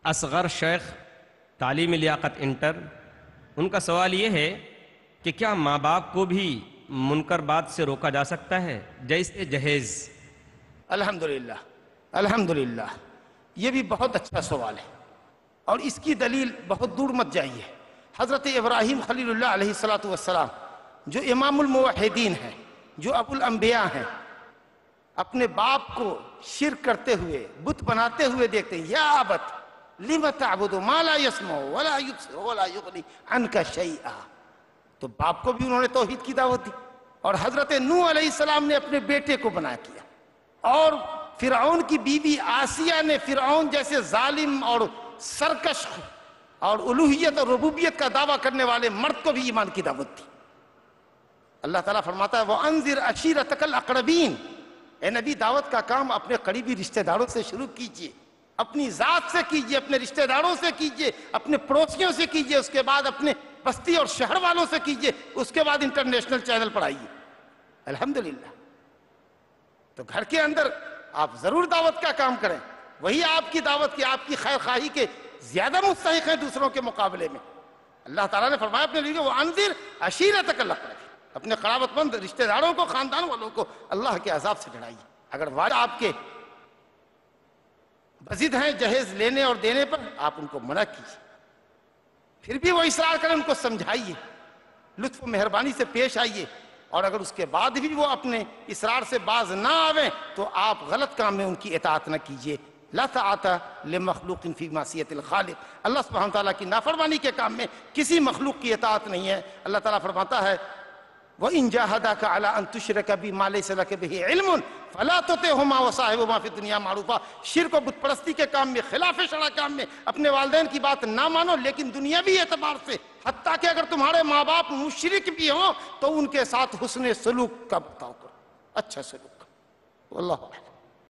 اصغر شیخ تعلیمی لیاقت انٹر، ان کا سوال یہ ہے کہ کیا ماں باپ کو بھی منکر بات سے روکا جا سکتا ہے جیسے جہیز؟ الحمدللہ الحمدللہ، یہ بھی بہت اچھا سوال ہے اور اس کی دلیل بہت دور مت جائیے۔ حضرت ابراہیم خلیل اللہ علیہ السلام جو امام الموحدین ہیں، جو ابو الانبیاء ہیں، اپنے باپ کو شرک کرتے ہوئے، بت بناتے ہوئے دیکھتے ہیں، یا ابت لم تعبد ما لا يسمع ولا يبصر ولا يغني عنك شيئا۔ تو باپ کو بھی انہوں نے توحید کی دعوت دی، اور حضرت نوح علیہ السلام نے اپنے بیٹے کو بنا کیا، اور فرعون کی بیوی آسیہ نے فرعون جیسے ظالم اور سرکش اور الوہیت اور ربوبیت کا دعویٰ کرنے والے مرد کو بھی ایمان کی دعوت دی۔ اللہ تعالیٰ فرماتا ہے وَأَنذِرْ عَشِيرَتَكَ الْأَقْرَبِينَ، اے نبی دعوت کا کام اپنے قریبی رشتہ داروں سے شروع کیجئے، اپنی ذات سے کیجئے، اپنے رشتہ داروں سے کیجئے، اپنے پڑوسیوں سے کیجئے، اس کے بعد اپنے بستی اور شہر والوں سے کیجئے، اس کے بعد انٹرنیشنل چینل پر آئیے۔ الحمدللہ، تو گھر کے اندر آپ ضرور دعوت کا کام کریں، وہی آپ کی دعوت کی، آپ کی خیر خواہی کے زیادہ مستحق ہیں دوسروں کے مقابلے میں۔ اللہ تعالیٰ نے فرمایا اپنے لیے وَأَنذِرْ عَشِيرَتَكَ الْأَقْرَبِينَ، اپنے قرابت مند رشتہ داروں کو، خاندان والوں کو اللہ کے عذاب سے ڈرائیے۔ اگر والد آپ کے بضد ہیں جہیز لینے اور دینے پر، آپ ان کو منع کیجیے، پھر بھی وہ اصرار کریں ان کو سمجھائیے، لطف و مہربانی سے پیش آئیے، اور اگر اس کے بعد بھی وہ اپنے اصرار سے باز نہ آویں تو آپ غلط کام میں ان کی اطاعت نہ کیجیے۔ لا طاعت لمخلوق فی معصیت الخالق، اللہ سبحانہ تعالیٰ کی نافرمانی کے کام میں کسی مخلوق کی اطاعت نہیں ہے۔ اللہ تعالیٰ فرماتا ہے وَإِن جَاهَدَاكَ عَلَىٰ أَن تُشْرِكَ بِي مَا لَيْسَ لَكَ بِهِ عِلْمٌ فَلَا تُطِعْهُمَا وَصَاحِبْهُمَا فِي الدُّنْيَا مَعْرُوفًا، شرک و بت پرستی کے کام میں، خلاف شرع کام میں اپنے والدین کی بات نہ مانو، لیکن دنیاوی اعتبار سے، حتیٰ کہ اگر تمہارے ماں باپ مشرک بھی ہوں تو ان کے ساتھ حسن سلوک کا برتاؤ کرو، اچھا سلوک کرو۔ واللہ